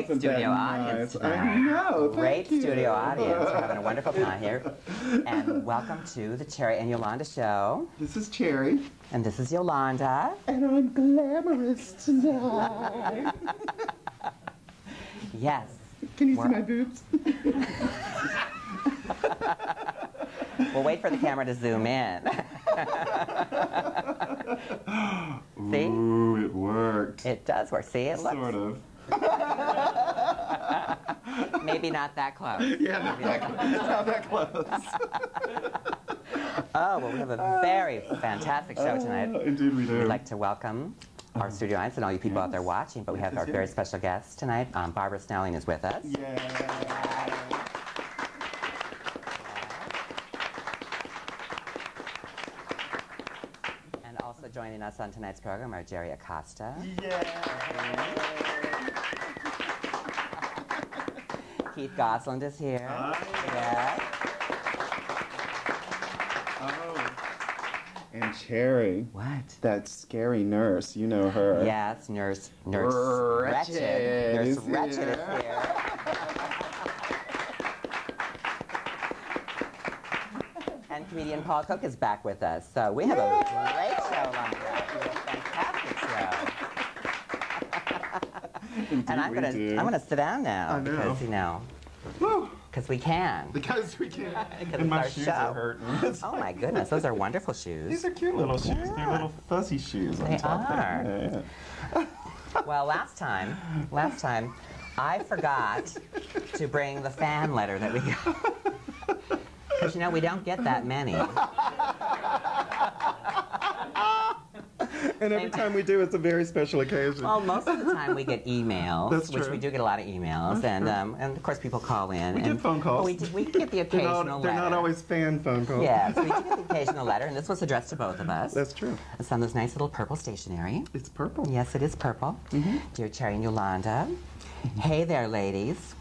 Studio audience tonight. I know. Great studio audience. We're having a wonderful time here. And welcome to the Cherie and Yolanda show. This is Cherie. And this is Yolanda. And I'm glamorous tonight. Yes. Can you see my boobs? We'll wait for the camera to zoom in. See? Ooh, it worked. It does work. See, it looks... Sort of. Maybe not that close. Yeah, not that close. Oh, well, we have a very fantastic show tonight. Indeed we do. We'd like to welcome our studio audience and all you people out there watching, but we have our very special guest tonight. Barbara Snelling is with us. Yeah. And also joining us on tonight's program are Jerry Acosta. Yeah. Keith Goslant is here. Yeah. Oh. And Cherie. What? That scary nurse. You know her. Yes, Nurse Wretched. Nurse Wretched is here. And comedian Paul Cook is back with us. So we have a great show lined up. We have a fantastic show. Indeed, and I'm gonna sit down now. I know. Because, you know, because we can. Because we can. Because And my it's our shoes show. are hurting. Oh my goodness, those are wonderful shoes. These are cute little shoes. Yeah. They're little fuzzy shoes. They are. Yeah. Well, last time, I forgot to bring the fan letter that we got. Because, you know, we don't get that many. And every time we do, it's a very special occasion. Well, most of the time we get emails, That's which true. we do get a lot of emails, and of course people call in. We get phone calls. We get the occasional They're letter. not always fan phone calls. Yes, we do get the occasional letter, and this was addressed to both of us. That's true. It's on those nice little purple stationery. It's purple. Yes, it is purple. Dear Cherie and Yolanda, hey there, ladies.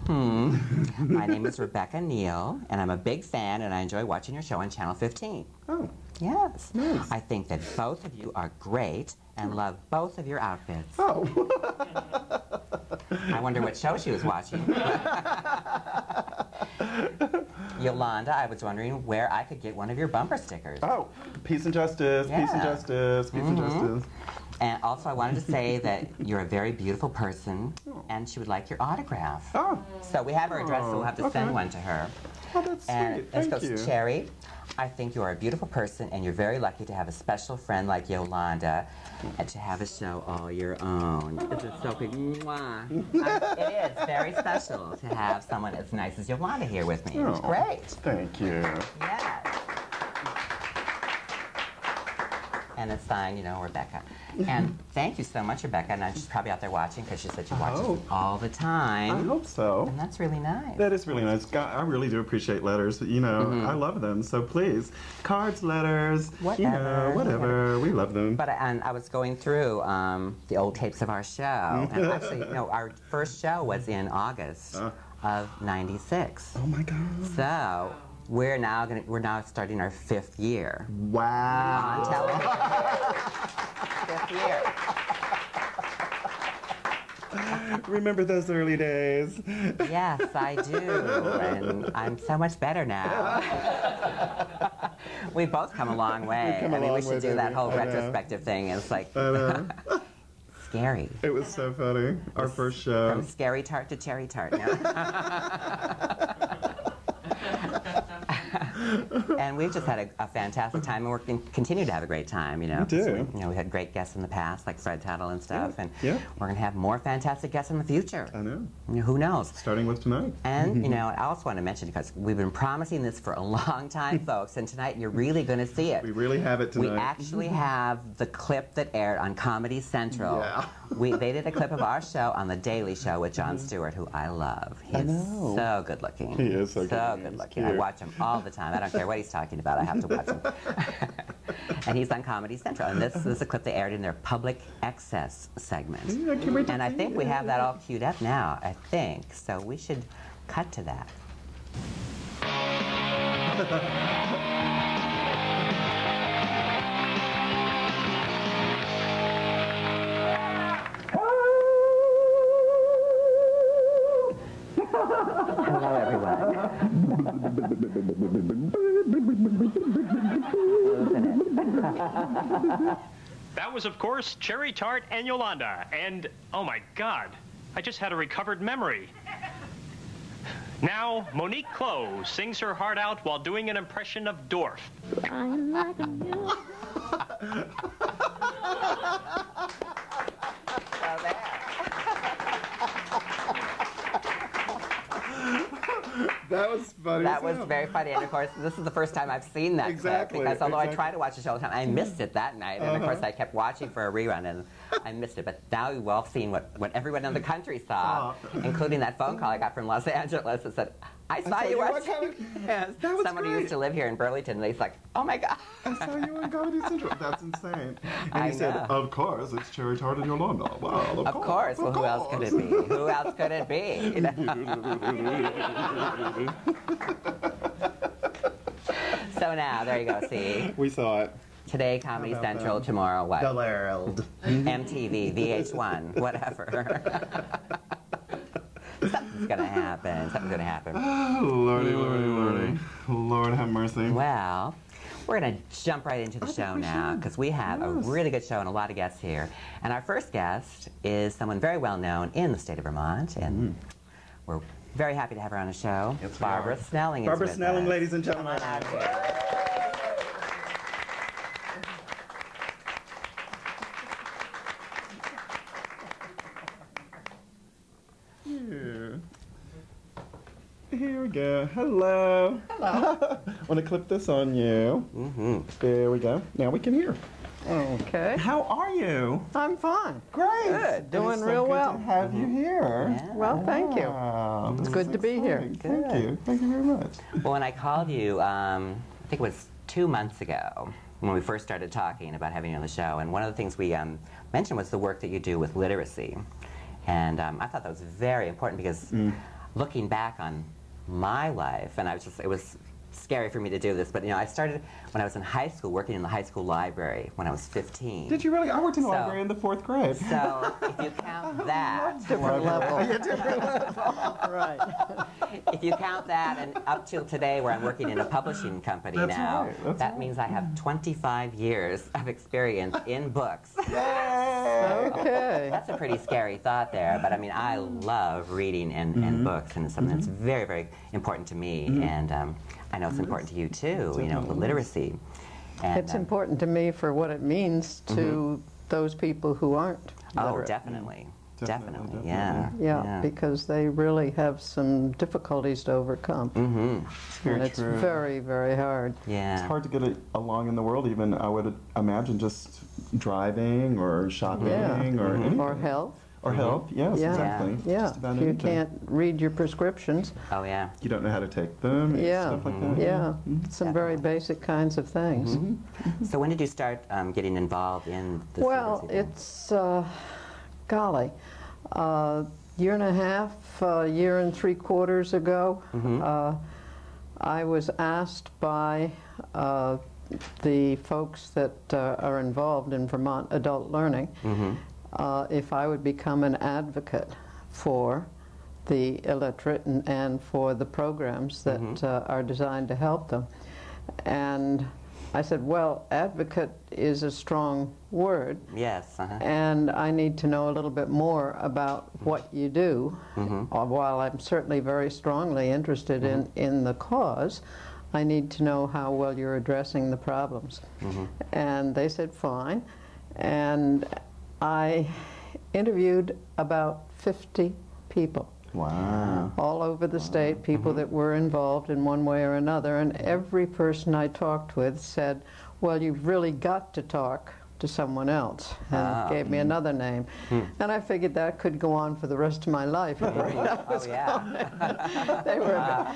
My name is Rebecca Neal, and I'm a big fan, and I enjoy watching your show on Channel 15. Oh. Yes. Nice. I think that both of you are great and love both of your outfits. Oh. I wonder what show she was watching. Yolanda, I was wondering where I could get one of your bumper stickers. Oh. Peace and justice. Yeah. Peace and justice. Peace and justice. And also, I wanted to say that you're a very beautiful person, and she would like your autograph. Oh. So we have her address, so we'll have to send one to her. Oh, that's And sweet. this Thank goes you. to Cherie. I think you are a beautiful person, and you're very lucky to have a special friend like Yolanda, and to have a show all your own. It's a so big mwah. It is very special to have someone as nice as Yolanda here with me. It's Oh, great. Thank you. Yes. And it's signed, you know, Rebecca. And thank you so much, Rebecca. And she's probably out there watching because she said she watches all the time. I hope so. And that's really nice. That is really nice. God, I really do appreciate letters. You know, I love them. So please, cards, letters, Whatever. you know, whatever. We love them. But and I was going through the old tapes of our show. And actually, you know, our first show was in August of '96. Oh my God. So we're now starting our 5th year. Wow. On television. 5th year. Remember those early days? Yes, I do, and I'm so much better now. We've both come a long way. We've come a long we should way, do that baby. whole I know. retrospective thing. It's like I know. scary. It was so funny. Our first show. From Scary Tart to Cherie Tartt now. And we've just had a fantastic time, and we're going to continue to have a great time, you know. We do. So you know, we had great guests in the past, like Fred Tuttle and stuff, and Yeah. we're going to have more fantastic guests in the future. I know. You know, who knows? Starting with tonight. And, you know, I also want to mention, because we've been promising this for a long time, folks, and tonight you're really going to see it. We really have it tonight. We actually have the clip that aired on Comedy Central. Yeah. They did a clip of our show on The Daily Show with Jon Stewart, who I love. He's so good looking. He is so good. So good looking. I watch him all the time. I don't care what he's talking about. I have to watch him. And he's on Comedy Central. And this is a clip they aired in their public access segment. And I think we have that all queued up now, I think. So we should cut to that. Hello, everyone. That was, of course, Cherie Tartt and Yolanda. And, oh my God, I just had a recovered memory. Now, Monique Clowe sings her heart out while doing an impression of Dorf. I'm like a mule. That was funny. That was very funny, and of course, this is the first time I've seen that clip, because although I try to watch the show all the time, I missed it that night, and of course I kept watching for a rerun, and I missed it. But now we've all seen what everyone in the country saw, including that phone call I got from Los Angeles that said, I saw you watching. Yes. That was Someone great. who used to live here in Burlington, and he's like, oh my God. I saw you on Comedy Central. That's insane. And I he said, know. of course, it's Cherie Tartt and Yolanda. Well, Of course. Well, who else could it be? Who else could it be? So now, there you go, see? We saw it. Today, Comedy Central, tomorrow, what? The World. MTV, VH1, whatever. Something's gonna happen. Something's gonna happen. Oh, lordy, lordy, lordy. Lord have mercy. Well, we're gonna jump right into the show now, because we have a really good show and a lot of guests here. And our first guest is someone very well known in the state of Vermont, and we're very happy to have her on the show. Yes, we Barbara are. Snelling is Barbara with Snelling, us. ladies and gentlemen. Come on out here. Here we go. Hello. Hello. Want to clip this on you? Mm-hmm. There we go. Now we can hear. Okay. How are you? I'm fine. Great. Good. Doing It's so real good well. to have you here. Yeah. Well, thank you. Wow, It's this good is to be here. exciting. Thank you. Thank you very much. Well, when I called you, I think it was 2 months ago, when we first started talking about having you on the show, and one of the things we mentioned was the work that you do with literacy. And I thought that was very important, because looking back on my life, and it was scary for me to do this, but I started when I was in high school, working in the high school library when I was 15. Did you really? I worked in the So- library in the 4th grade. So if you count that, Different level. Yeah, different level. Right. if you count that, and up till today, where I'm working in a publishing company That's now, right, that's that right. means I have 25 years of experience in books. Yay! Okay. That's a pretty scary thought there, but I mean, I love reading and books, and it's something that's very, very important to me, and I know it's important to you too, the literacy. And, It's important to me for what it means to those people who aren't Oh, literate. definitely. Definitely, Definitely, yeah. Yeah, because they really have some difficulties to overcome. Very And it's true. very, very hard. Yeah. It's hard to get along in the world, even, I would imagine, just driving or shopping or anything. Or health. Or help, yes, Yeah. exactly. Yeah. Just about If you anything. can't read your prescriptions. Oh, yeah. You don't know how to take them, Yeah. stuff like that. Yeah. Some very basic kinds of things. So when did you start getting involved in this Well, literacy thing? it's, golly, year and a half, year and 3/4 ago, I was asked by the folks that are involved in Vermont Adult Learning if I would become an advocate for the illiterate and for the programs that are designed to help them. And I said, well, advocate is a strong word, Yes. and I need to know a little bit more about what you do. While I'm certainly very strongly interested in the cause, I need to know how well you're addressing the problems. And they said, fine. And I interviewed about 50 people. Wow. All over the state, people that were involved in one way or another, and every person I talked with said, well, you've really got to talk to someone else and gave me another name. And I figured that could go on for the rest of my life. Oh, yeah. They were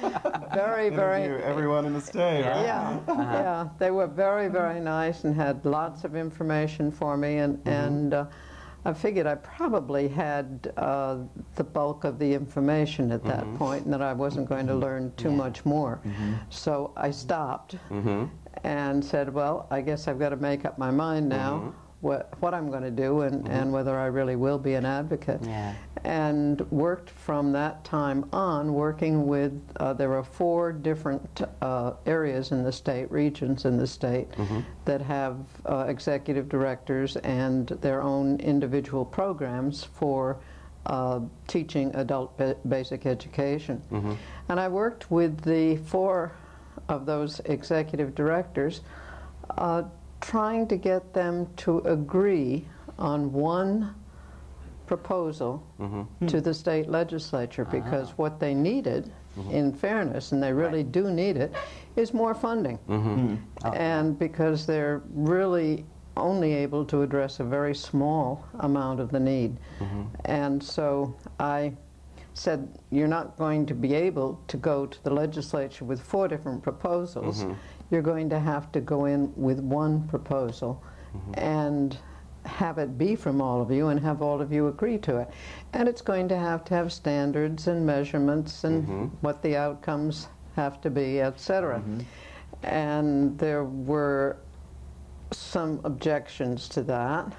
very, very... Interview everyone in the state, right? Yeah, yeah. They were very, very nice and had lots of information for me. And I figured I probably had the bulk of the information at that point, and that I wasn't going to learn too much more. So I stopped and said, well, I guess I've got to make up my mind now what I'm going to do and whether I really will be an advocate. And worked from that time on, working with, there are 4 different areas in the state, regions in the state, that have executive directors and their own individual programs for teaching adult basic education. And I worked with the 4 of those executive directors, trying to get them to agree on one proposal to the state legislature, because what they needed, in fairness, and they really do need it, is more funding. And because they're really only able to address a very small amount of the need. And so I said, you're not going to be able to go to the legislature with 4 different proposals. You're going to have to go in with one proposal and have it be from all of you and have all of you agree to it. And it's going to have standards and measurements and what the outcomes have to be, etc. And there were some objections to that,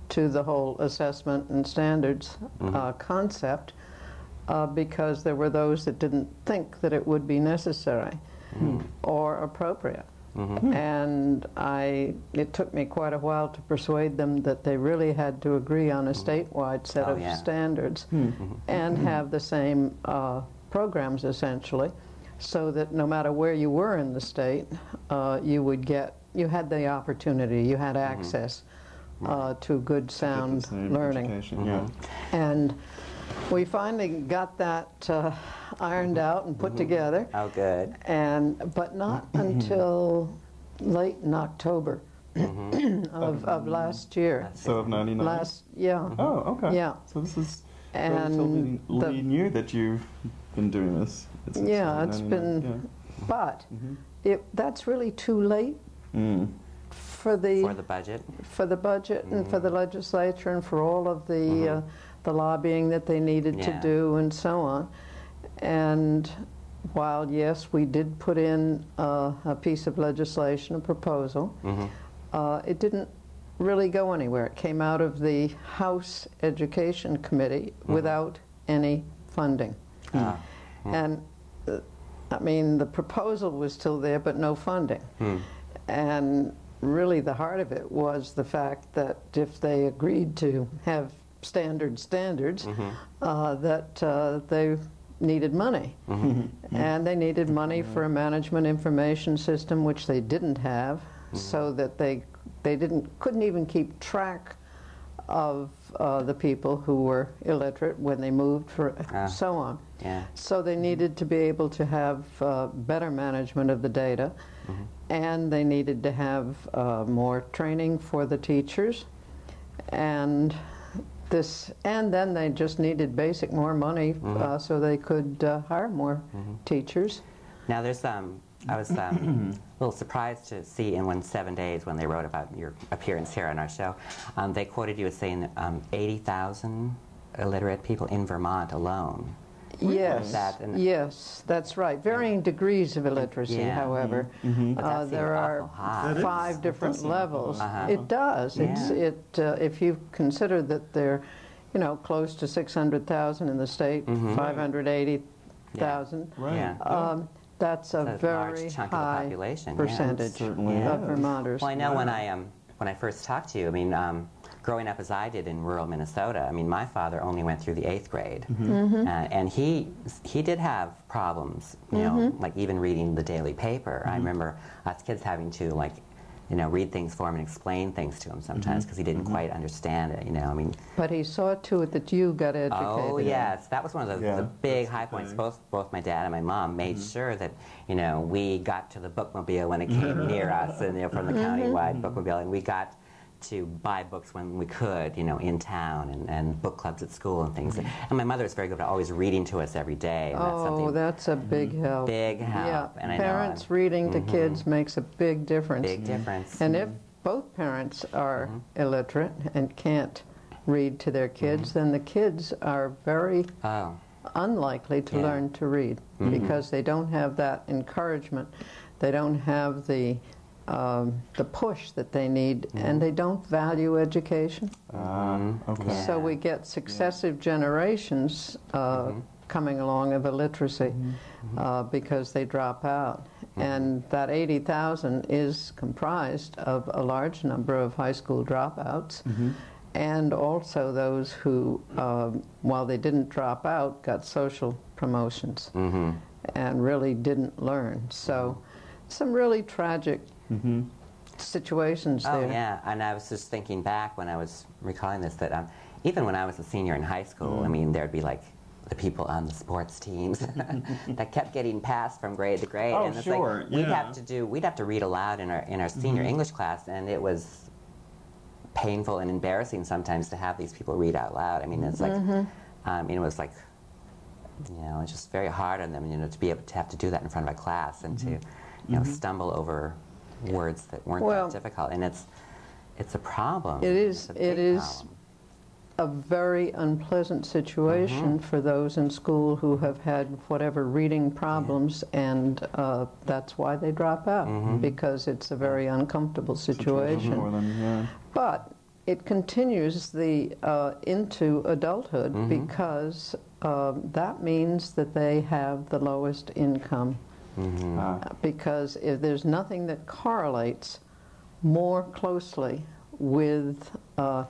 to the whole assessment and standards concept, because there were those that didn't think that it would be necessary or appropriate. And it took me quite a while to persuade them that they really had to agree on a statewide set of standards and have the same programs, essentially, so that no matter where you were in the state, you had the opportunity, you had access to good, sound learning. And we finally got that ironed out and put together. Oh, good. But not until late in October of last year. So of 99? Oh, okay. Yeah. So this is and relatively new that you've been doing this. It's been, but that's really too late for the budget. For the budget and for the legislature and for all of the lobbying that they needed to do and so on. And while, yes, we did put in a piece of legislation, a proposal, it didn't really go anywhere. It came out of the House Education Committee without any funding. And, I mean, the proposal was still there, but no funding. And really the heart of it was the fact that if they agreed to have standards, that they needed money. And they needed money for a management information system, which they didn't have, so that they couldn't even keep track of the people who were illiterate when they moved, so on. So they needed to be able to have better management of the data, and they needed to have more training for the teachers, and then they just needed more money so they could hire more teachers. Now there's I was a little surprised to see in 7 days when they wrote about your appearance here on our show, they quoted you as saying 80,000 illiterate people in Vermont alone. Yes, yes, that's right. Varying degrees of illiteracy, however. There are 5 different levels. It does. If you consider that there are, close to 600,000 in the state, 580,000. That's a very high percentage of Vermonters. Well, I know when I first talked to you, I mean, growing up as I did in rural Minnesota, I mean, my father only went through the 8th grade, and he did have problems, like even reading the daily paper. I remember us kids having to you know, read things for him and explain things to him sometimes because he didn't quite understand it, you know, I mean. But he saw to it that you got educated. Oh, yes. That was one of the big high points. Both my dad and my mom made sure that, you know, we got to the bookmobile when it came near us, and, you know, from the countywide bookmobile, and we got to buy books when we could, you know, in town, and book clubs at school and things. And my mother was very good at always reading to us every day. And that's a big help. Big help. Yeah, and parents reading to kids makes a big difference. Big difference. And if both parents are illiterate and can't read to their kids, then the kids are very unlikely to learn to read because they don't have that encouragement. They don't have the push that they need, and they don't value education. Okay. So we get successive generations coming along of illiteracy because they drop out. And that 80,000 is comprised of a large number of high school dropouts, and also those who, while they didn't drop out, got social promotions and really didn't learn. So some really tragic situations there. Oh, yeah, and I was just thinking back when I was recalling this that even when I was a senior in high school, I mean, there'd be like the people on the sports teams that kept getting passed from grade to grade. Oh, and it's sure, like we'd have to read aloud in our senior English class, and it was painful and embarrassing sometimes to have these people read out loud. I mean, it's like, it was like, you know, it's just very hard on them, you know, to be able to have to do that in front of a class and to, you know, stumble over words that weren't that difficult, and it's a problem. It is problem. A very unpleasant situation for those in school who have had whatever reading problems, and that's why they drop out, because it's a very uncomfortable situation. For them, But it continues into adulthood because that means that they have the lowest income. Because if there's nothing that correlates more closely with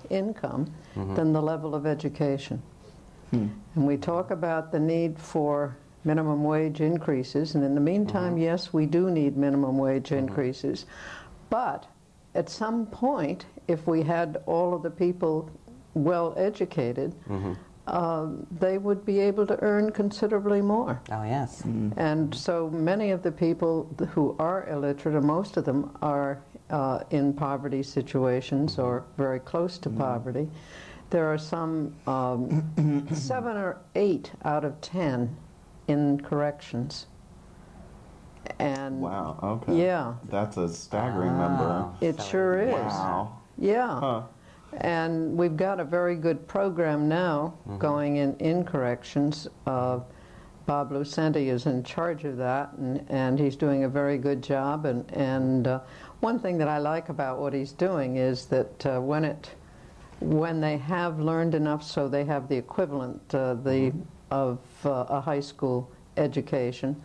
income than the level of education. And we talk about the need for minimum wage increases, and in the meantime, yes, we do need minimum wage increases. But at some point, if we had all of the people well educated, they would be able to earn considerably more. Oh, yes. And so many of the people who are illiterate, or most of them, are in poverty situations or very close to poverty. There are some 7 or 8 out of 10 in corrections. And wow, okay. Yeah. That's a staggering number. It sure is. Wow. Yeah. And we've got a very good program now going in corrections. Bob Lucenti is in charge of that, and he's doing a very good job. And one thing that I like about what he's doing is that when they have learned enough so they have the equivalent of a high school education,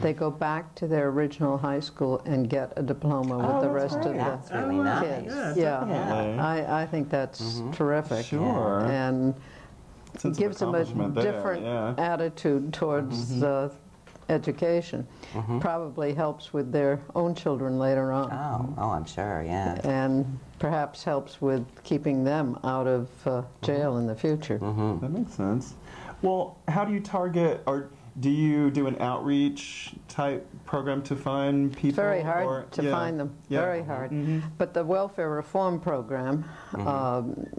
they go back to their original high school and get a diploma with the rest of the That's really nice. kids. Yeah. I think that's terrific. Sure. And Sense of gives them a accomplishment there, different attitude towards education. Probably helps with their own children later on. Oh, I'm sure, yeah. And perhaps helps with keeping them out of jail in the future. That makes sense. Well, how do you target, or do you do an outreach type program to find people? Very hard to find them, very hard. But the welfare reform program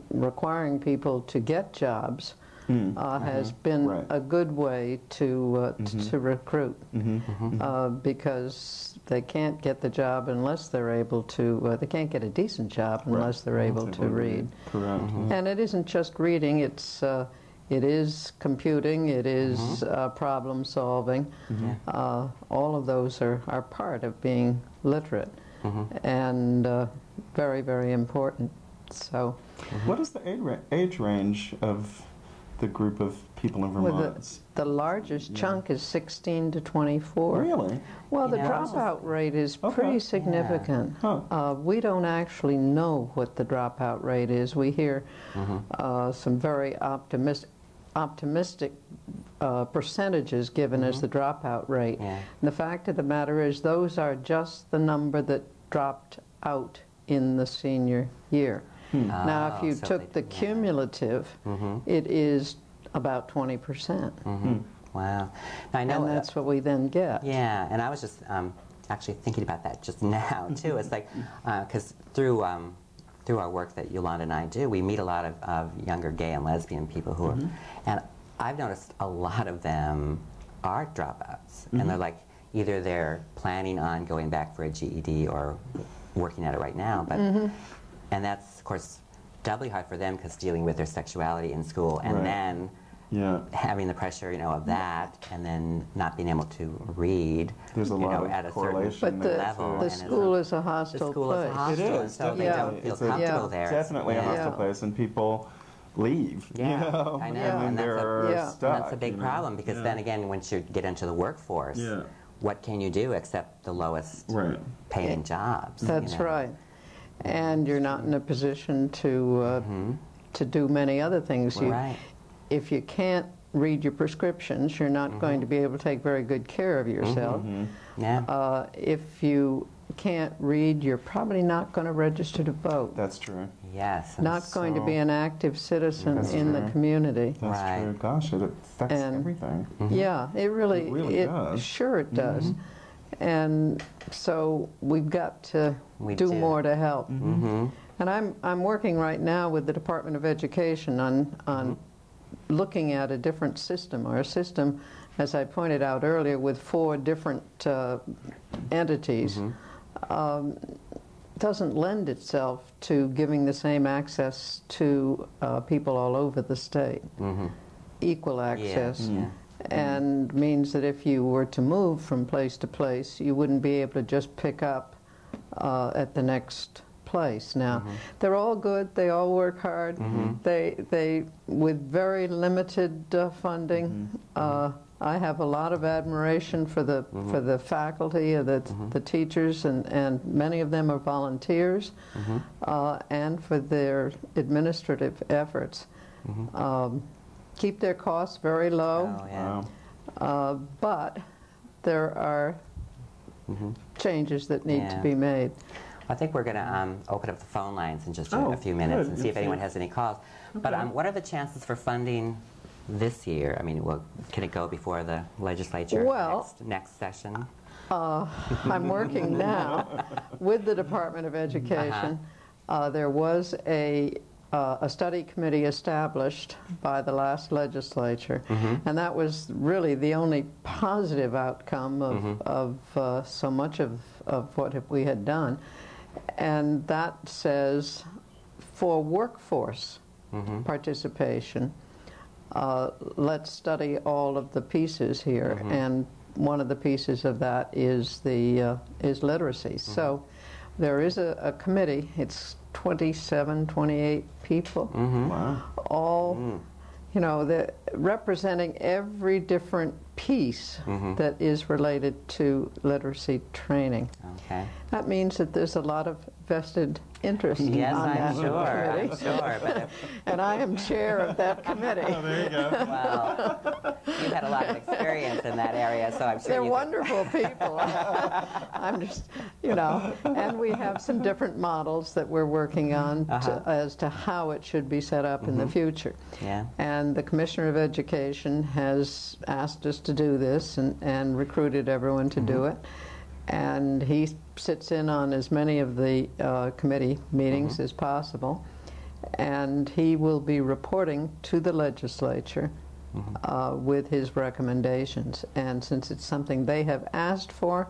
requiring people to get jobs has been a good way to recruit because they can't get the job unless they're able to, they can't get a decent job unless they're able to read. Correct. And it isn't just reading, it is computing, it is problem solving. All of those are part of being literate and very, very important. So, what is the age range of the group of people in Vermont? The largest chunk is 16 to 24. Really? Well, the dropout rate is pretty significant. We don't actually know what the dropout rate is. We hear some very optimistic percentages given as the dropout rate. And the fact of the matter is those are just the number that dropped out in the senior year. Now, if you so took the cumulative, it is about 20%. Wow. Now, I know And that's what we then get. Yeah, and I was just actually thinking about that just now, too. It's like, because through our work that Yolanda and I do, we meet a lot of younger gay and lesbian people who are, and I've noticed a lot of them are dropouts. And they're like, either they're planning on going back for a GED or working at it right now, but, and that's, of course, doubly hard for them because dealing with their sexuality in school and then having the pressure, of that, and then not being able to read. There's a lot of at a correlation certain But level. the school is a hostile The school place. is a hostel, It and is, so they don't feel It's a- comfortable there. Definitely a hostile Yeah. place, and people leave. Yeah, you know? I know, And then and that's they're Yeah. stuck. And that's a big problem because then again, once you get into the workforce, what can you do except the lowest paying jobs? That's right. And you're not in a position to do many other things. If you can't read your prescriptions, you're not going to be able to take very good care of yourself. If you can't read, you're probably not going to register to vote. That's true. Yes. Not going to be an active citizen in the community. That's true. Gosh, it affects everything. Yeah, it really does. Sure it does. And so we've got to do more to help. And I'm working right now with the Department of Education on looking at a different system, or a system, as I pointed out earlier, with 4 different entities. Doesn't lend itself to giving the same access to people all over the state. Equal access. And means that if you were to move from place to place, you wouldn't be able to just pick up at the next place. Now, they're all good. They all work hard. They with very limited funding. I have a lot of admiration for the faculty, the teachers, and many of them are volunteers, and for their administrative efforts. Keep their costs very low, but there are changes that need to be made. I think we're going to open up the phone lines in just a few minutes and see if anyone has any calls. But what are the chances for funding this year? I mean, can it go before the legislature next session? I'm working now with the Department of Education. There was a study committee established by the last legislature, and that was really the only positive outcome of so much of what we had done. And that says for workforce participation, let's study all of the pieces here, and one of the pieces of that is literacy. So there is a committee. It's 27, 28 people, all they're representing every different piece that is related to literacy training. That means that there's a lot of vested interest on that committee. I'm sure. But and I am chair of that committee. There you go. Well, you've had a lot of experience in that area, so I'm sure they're wonderful people. I'm just, and we have some different models that we're working on as to how it should be set up in the future. And the Commissioner of Education has asked us to do this and recruited everyone to do it. And he sits in on as many of the committee meetings as possible. And he will be reporting to the legislature with his recommendations. And since it's something they have asked for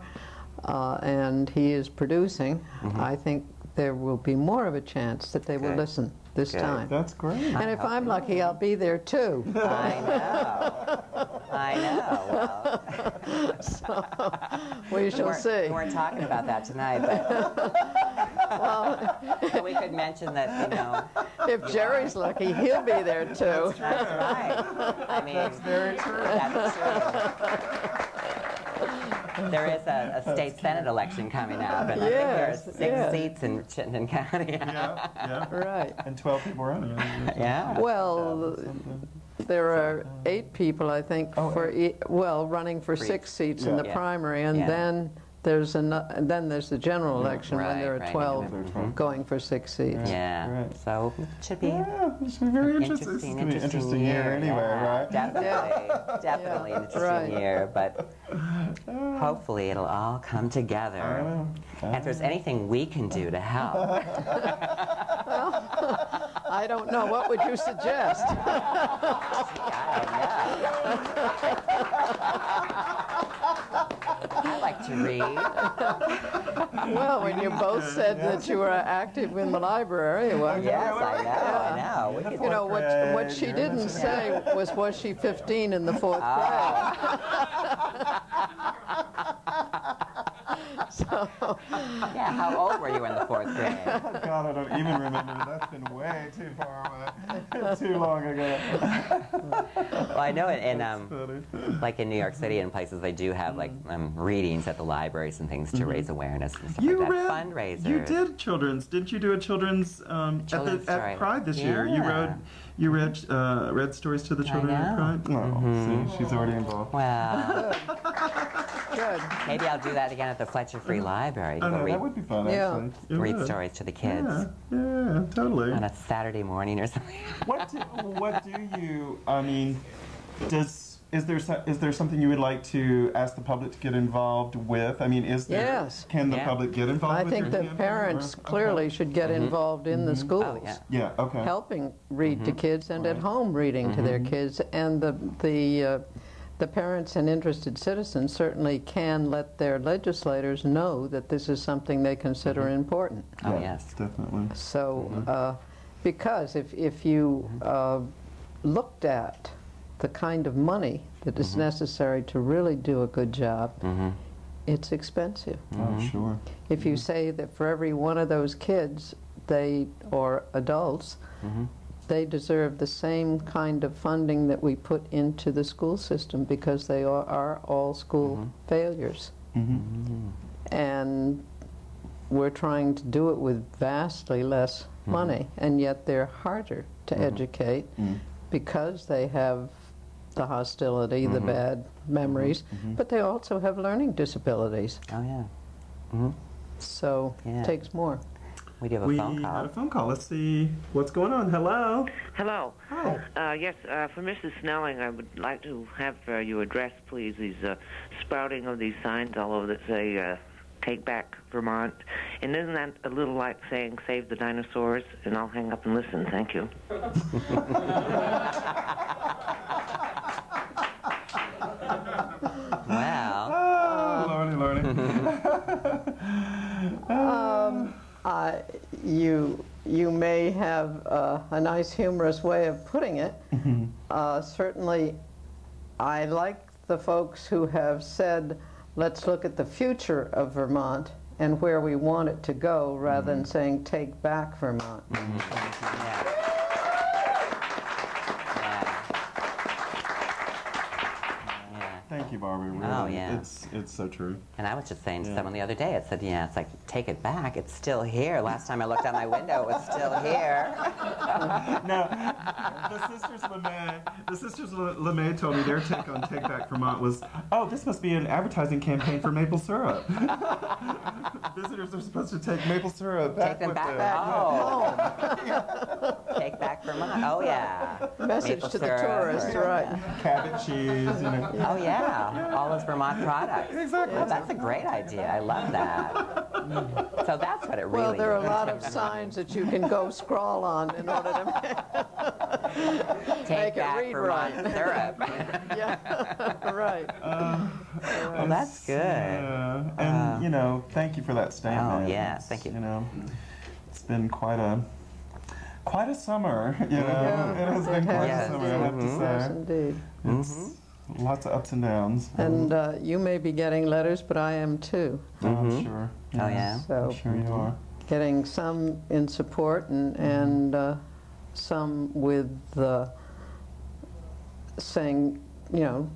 and he is producing, I think there will be more of a chance that they will listen this time. That's great. And if I'm lucky, I'll be there too. I know. Well, so we shall see. We weren't talking about that tonight, but so we could mention that, if Jerry's lucky, he'll be there too. That's right. I mean, that's very true. That's true. There is a state senate election coming up, and I think there are 6 seats in Chittenden County. Right. And 12 people running. Well, there are 8 people, I think, running for 6 seats in the primary, and then then there's the general election when there are 12 going for 6 seats. Yeah. Right. So it should be It should be very interesting. This is going to be an interesting year anyway, right? Definitely an interesting year, but hopefully it'll all come together. And if there's anything we can do to help. I don't know. What would you suggest? I like to read. Well, when you both said that you were active in the library, well, Yes, I know. We could, you know, what she didn't say was she 15 in the 4th grade? So, yeah, how old were you in the 4th grade? Oh, God, I don't even remember. That's been way too far away. Too long ago. Well, I know like in New York City and places, they do have like readings at the libraries and things to raise awareness and stuff like that. Fundraisers. You did children's. Didn't you do a children's at Pride this year? You read stories to the children at Pride? Oh, see, she's already involved. Well, good. Maybe I'll do that again at the Fletcher Free Library. That would be fun, actually. Read stories to the kids. Yeah, totally. On a Saturday morning or something. What do you, I mean, is there something you would like to ask the public to get involved with? I mean, can the public get involved I with think your the parents clearly should get involved in the schools. Helping read to kids and at home reading to their kids. And the parents and interested citizens certainly can let their legislators know that this is something they consider important. Oh, yes. Definitely. So, because if you looked at the kind of money that is necessary to really do a good job, it's expensive. Oh, sure. If you say that for every one of those kids, or adults, they deserve the same kind of funding that we put into the school system because they are all school failures. And we're trying to do it with vastly less money, and yet they're harder to educate because they have the hostility, the bad memories, but they also have learning disabilities. Oh, yeah. So it takes more. We do have a phone call. We had a phone call. Let's see what's going on. Hello. Hello. Hi. Yes, for Mrs. Snelling, I would like to have you address, please, these sprouting of these signs all over that say, Take Back Vermont. And isn't that a little like saying, Save the Dinosaurs? And I'll hang up and listen. Thank you. Wow. Oh, Lordy. You may have a nice humorous way of putting it. Certainly, I like the folks who have said, let's look at the future of Vermont and where we want it to go, rather than saying, take back Vermont. Thank you, Barbara. Really. Oh, yeah. It's so true. And I was just saying to someone the other day, it said, it's like, take it back. It's still here. Last time I looked out my window, it was still here. No, the sisters LeMay told me their take on Take Back Vermont was, oh, this must be an advertising campaign for maple syrup. Visitors are supposed to take maple syrup back. Take them back home. Take Back Vermont. Oh, yeah. Message maple to syrup, the tourists, right. Cabbage cheese, Oh, yeah. All those Vermont products. Exactly. Well, that's a great idea. I love that. So that's what it really is. Well, there are a lot of signs that you can go scrawl on in order to Take make it back read Vermont right. syrup. Yeah, right. Well, that's good. And, thank you for that statement. Oh, yes. Thank you. It's been quite a summer, It has been quite a summer, I have to say. Yes, indeed. It's lots of ups and downs. And you may be getting letters, but I am too. Oh, I'm sure. Oh, yeah? So, I'm sure you are. getting some in support and some with saying,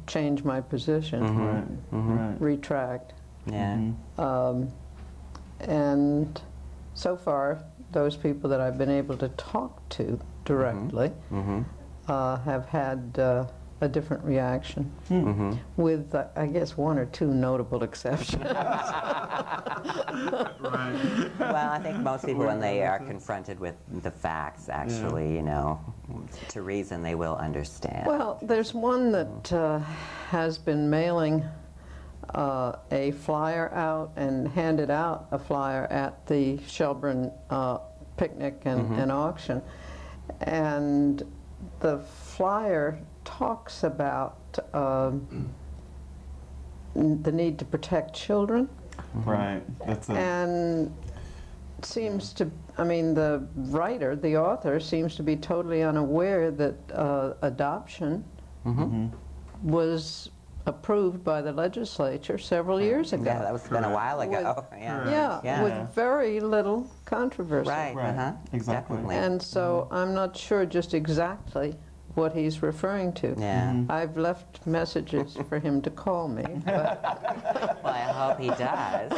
change my position, Right. retract. Yeah. And so far, those people that I've been able to talk to directly have had a a different reaction, with, I guess, one or two notable exceptions. Right. Well, I think most people, when they are confronted with the facts, actually, you know, to reason, they will understand. Well, there's one that has been mailing a flyer out and handed out a flyer at the Shelburne picnic and auction. And the flyer talks about the need to protect children. Right. That's it. And seems to, I mean, the writer, the author, seems to be totally unaware that adoption was approved by the legislature several years ago. Yeah, that was been a while ago. Yeah, with very little controversy. Right, Exactly. Definitely. And so I'm not sure just exactly what he's referring to. Yeah. I've left messages for him to call me. But Well, I hope he does.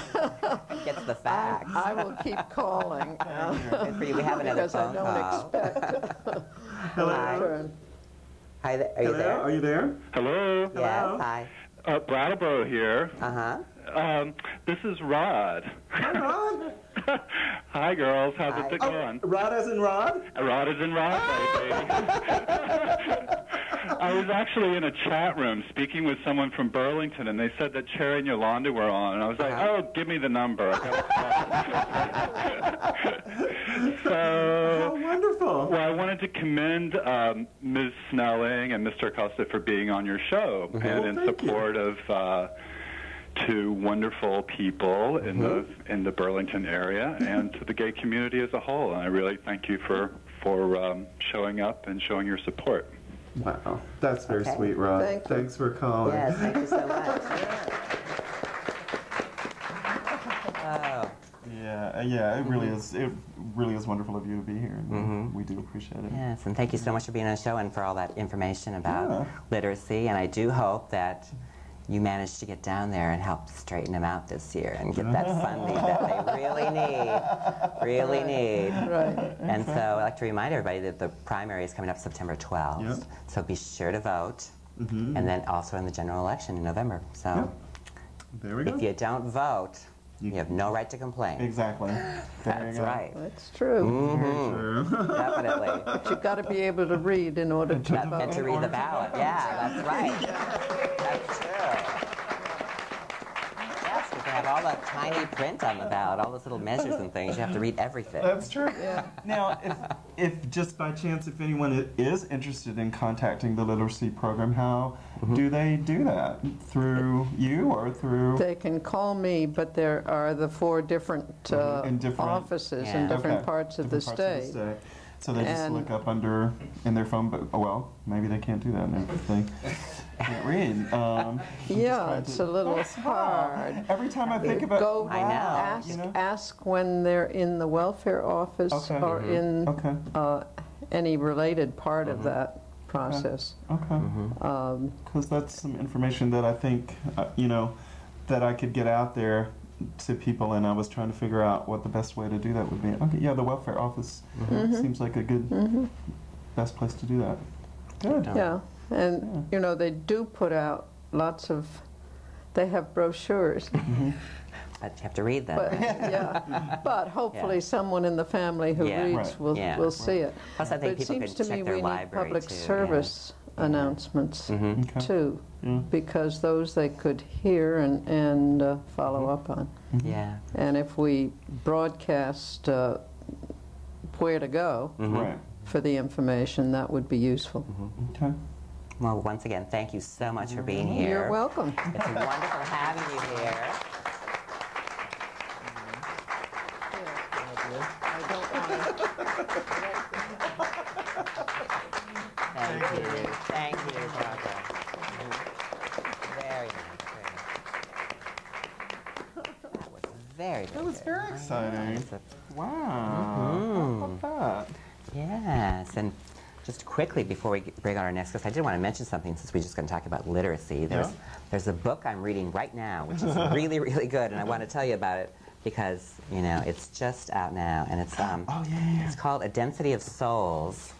Gets the facts. I will keep calling. Good for you. We have another because I phone don't call. expect Hello? return. Hi, are you there? Are you there? Hello. Yes, hi. Brattleboro here. Uh-huh. This is Rod. Hi, Rod. Hi, girls. How's Hi. it going? Rod as in Rod? Rod is in Rod, baby. I was actually in a chat room speaking with someone from Burlington, and they said that Cherie and Yolanda were on, and I was like, oh, give me the number. How wonderful. Well, I wanted to commend Ms. Snelling and Mr. Acosta for being on your show, and in support of two wonderful people in the Burlington area and to the gay community as a whole. And I really thank you for showing up and showing your support. Wow, that's very sweet, Rod. Thanks for calling. Yes, thank you so much. Oh. Yeah, it really is. It really is wonderful of you to be here. And we do appreciate it. Yes, and thank you so much for being on the show and for all that information about literacy. And I do hope that you managed to get down there and help straighten them out this year and get that funding that they really need. Right. And so I'd like to remind everybody that the primary is coming up September 12th. Yep. So be sure to vote. And then also in the general election in November. So there we go. if you don't vote, you have no right to complain. Exactly. That's right. That's true. True. Definitely. But you've got to be able to read in order to vote. And to read the ballot. Yeah, that's right. That's true. Yes, you can have all that tiny print on the ballot, all those little measures and things. You have to read everything. That's true. Now, if just by chance, if anyone is interested in contacting the literacy program, how do they do that? Through you or through? They can call me, but there are the 4 different, offices in different parts of the state. So they just look up under in their phone, but well, maybe they can't do that and everything. Can't read. Yeah, it's a little hard. Every time I think about Go I know. ask when they're in the welfare office or in any related part of that process. Because that's some information that I think, that I could get out there to people, and I was trying to figure out what the best way to do that would be. Okay, yeah, the welfare office seems like a good, best place to do that. Good. Yeah, and they do put out lots of, they have brochures. But you have to read them. But, but hopefully someone in the family who reads will see it. Plus, I think but it people seems can to check me their we need library public too, service announcements too, because those they could hear and follow up on. Yeah. And if we broadcast where to go for the information, that would be useful. Okay. Well, once again, thank you so much for being here. You're welcome. It's wonderful having you here. Thank you, Barbara. Very nice. That was very exciting. Wow. How about that? Yes, and just quickly before we bring on our next guest, I did want to mention something since we're just going to talk about literacy. There's a book I'm reading right now, which is really, really good, and I want to tell you about it because, it's just out now, and it's it's called A Density of Souls.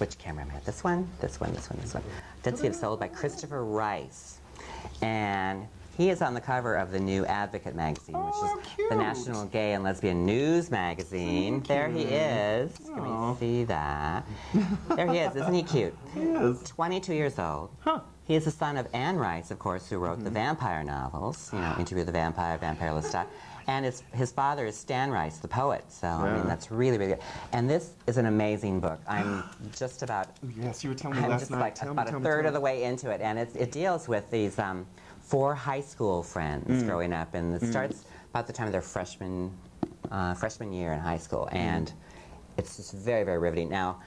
which camera am I at? This one? This one, this one, this one. Identity of Soul by Christopher Rice. And he is on the cover of the new Advocate magazine, which is the National Gay and Lesbian News magazine. There he is. Can we see that? There he is. Isn't he cute? He is. 22 years old. Huh. He is the son of Anne Rice, of course, who wrote the vampire novels, you know, Interview with the Vampire, Vampire Lestat. And his father is Stan Rice, the poet. So, I mean, that's really, really good. And this is an amazing book. I'm just about... Yes, you were telling me last night. I'm just like about a third of the way into it. And it deals with these 4 high school friends growing up. And it starts about the time of their freshman year in high school. And it's just very, very riveting. Now,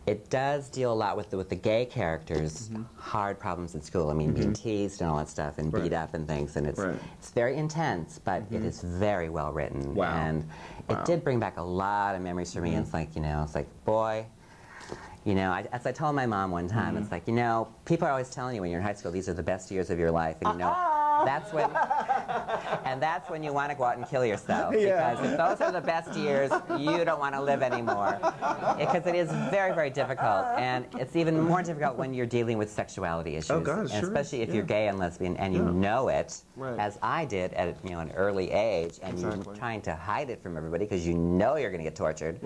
it does deal a lot with the gay characters' hard problems at school. I mean, being teased and all that stuff, and beat up and things, and it's very intense, but it is very well written. Wow. And it did bring back a lot of memories for me. It's like, you know, it's like, boy, you know, as I told my mom one time, it's like, you know, people are always telling you when you're in high school, these are the best years of your life, and you know, that's when you want to go out and kill yourself, because if those are the best years, you don't want to live anymore, because it is very, very difficult, and it's even more difficult when you're dealing with sexuality issues, and especially if you're gay and lesbian and you know it, as I did at an early age, and you're trying to hide it from everybody because you know you're going to get tortured.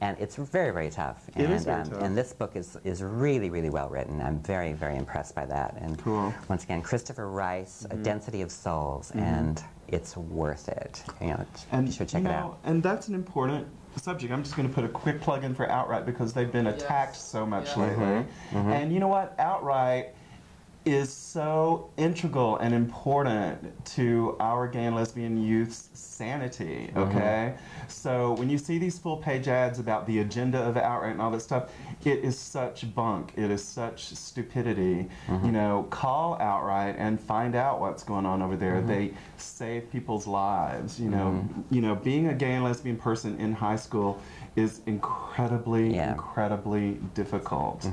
And it's very, very tough. It is very tough. And this book is really, really well written. I'm very, very impressed by that. And once again, Christopher Rice, A Density of Souls, and it's worth it. You know, you should check it out. And that's an important subject. I'm just going to put a quick plug in for Outright because they've been attacked so much lately. And you know what? Outright is so integral and important to our gay and lesbian youth's sanity, okay? So when you see these full-page ads about the agenda of Outright and all that stuff, it is such bunk, it is such stupidity. You know, call Outright and find out what's going on over there. They save people's lives, you know. You know, being a gay and lesbian person in high school is incredibly, incredibly difficult.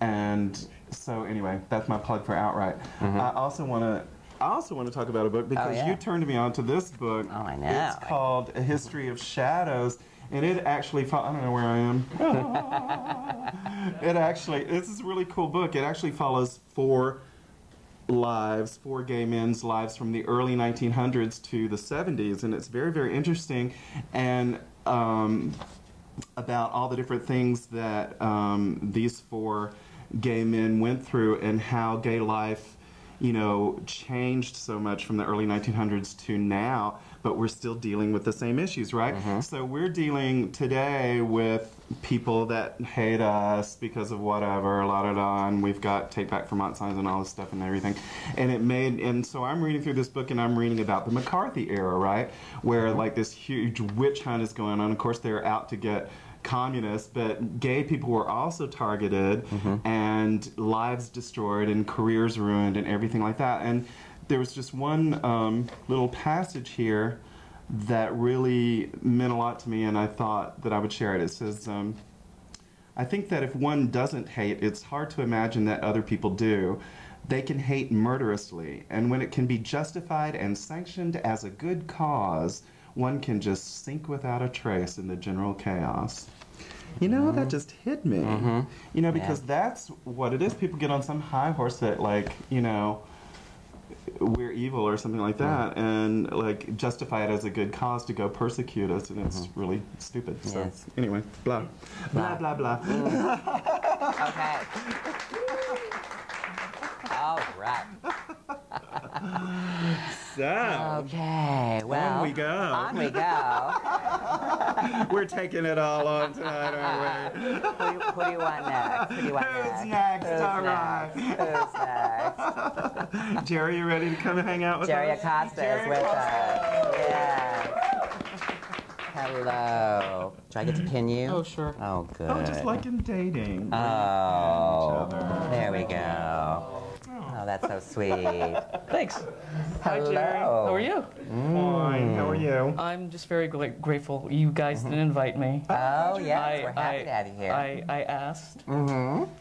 And so anyway, that's my plug for Outright. I also want to talk about a book because you turned me on to this book. Oh, I know. It's called A History of Shadows, and it actually I don't know where I am. This is a really cool book. It actually follows 4 gay men's lives from the early 1900s to the 70s, and it's very, very interesting, and about all the different things that these 4 gay men went through and how gay life, you know, changed so much from the early 1900s to now, but we're still dealing with the same issues, right? So we're dealing today with people that hate us because of whatever, la-da-da, and we've got Take Back Vermont signs and all this stuff and everything. And so I'm reading through this book and I'm reading about the McCarthy era, right? Where like this huge witch hunt is going on. Of course, they're out to get communists, but gay people were also targeted and lives destroyed and careers ruined and everything like that. And there was just one little passage here that really meant a lot to me, and I thought that I would share it. It says, I think that if one doesn't hate, it's hard to imagine that other people do. They can hate murderously, and when it can be justified and sanctioned as a good cause, one can just sink without a trace in the general chaos. You know, that just hit me. You know, because that's what it is. People get on some high horse that, like, you know, we're evil or something like that, and like justify it as a good cause to go persecute us, and it's really stupid. So anyway, blah blah blah blah. Okay. All right. So okay, well, on we go. On we go. We're taking it all on tonight, aren't we? Who do you want next? Who's next? All right. Who's next? Jerry, you ready to come and hang out with Cherie us? Acosta is with us. Yes. Hello. Do I get to pin you? Oh, sure. Oh, good. Oh, just like in dating. Oh, there we go. Oh, that's so sweet. Thanks. Hi, Hello. Jerry. How are you? Fine. How are you? I'm just very grateful. You guys didn't invite me. Oh, yes. We're happy to have you here. I asked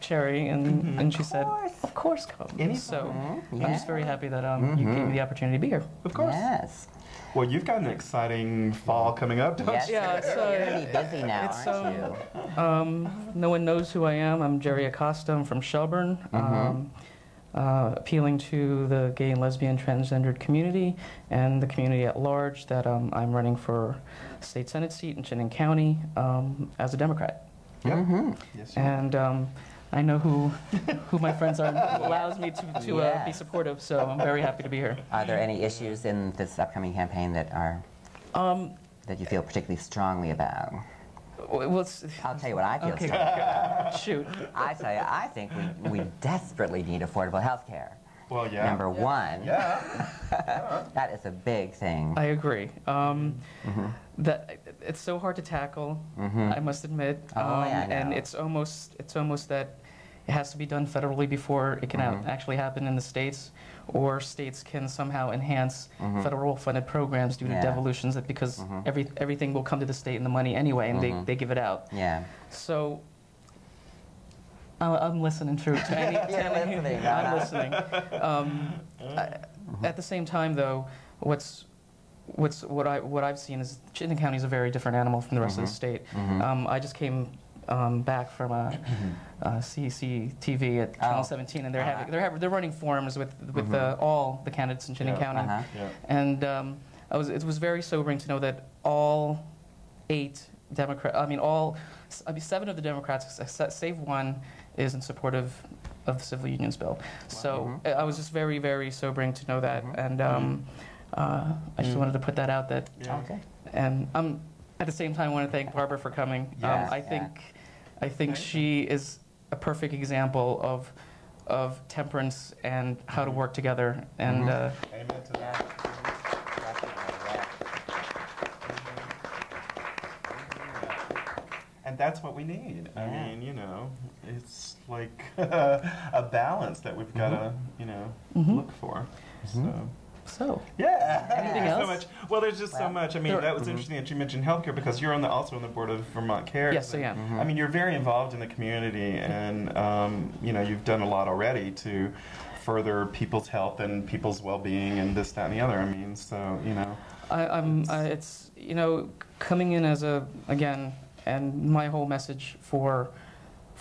Cherie, and she said, of course come. So I'm just very happy that you gave me the opportunity to be here. Of course. Yes. Well, you've got an exciting fall coming up, don't Yes, you? you're going to be busy now, aren't you? No one knows who I am. I'm Cherie Acosta. I'm from Shelburne. Appealing to the gay and lesbian transgendered community and the community at large, that I'm running for a state Senate seat in Cherie County as a Democrat. Yep. Yes, And I know who my friends are, allows me to be supportive, so I'm very happy to be here. Are there any issues in this upcoming campaign that are that you feel particularly strongly about? Well, I'll tell you what I feel okay. strongly about. Shoot. I tell you, I think we desperately need affordable health care. Well, yeah. Number one. Yeah. That is a big thing. I agree. That it's so hard to tackle. I must admit. Oh, yeah, I know. And it's almost that it has to be done federally before it can actually happen in the states, or states can somehow enhance federal funded programs due to devolutions, that because everything will come to the state in the money anyway, and they give it out. Yeah. So I'm listening to any. I'm listening. At the same time, though, what I've seen is Cherie County is a very different animal from the rest of the state. I just came back from CCTV at Channel 17, and they're running forums with all the candidates in Cherie County, and it was very sobering to know that all 8 Democrats, seven of the Democrats, save one, is in support of the civil unions bill. So I was just very, very sobering to know that, and I just wanted to put that out. Okay. And at the same time, I want to thank Barbara for coming. I think she is a perfect example of temperance and how to work together. And Amen to that. And that's what we need. I mean, you know, it's like a balance that we've got to, you know, look for. so. Yeah. Anything else? So much. Well, there's just so much. I mean, that was interesting that you mentioned healthcare, because you're also on the board of Vermont Cares. Yes, I am. I mean, you're very involved in the community, and you know, you've done a lot already to further people's health and people's well-being and this, that, and the other. I mean, so you know. It's you know, coming in as and my whole message for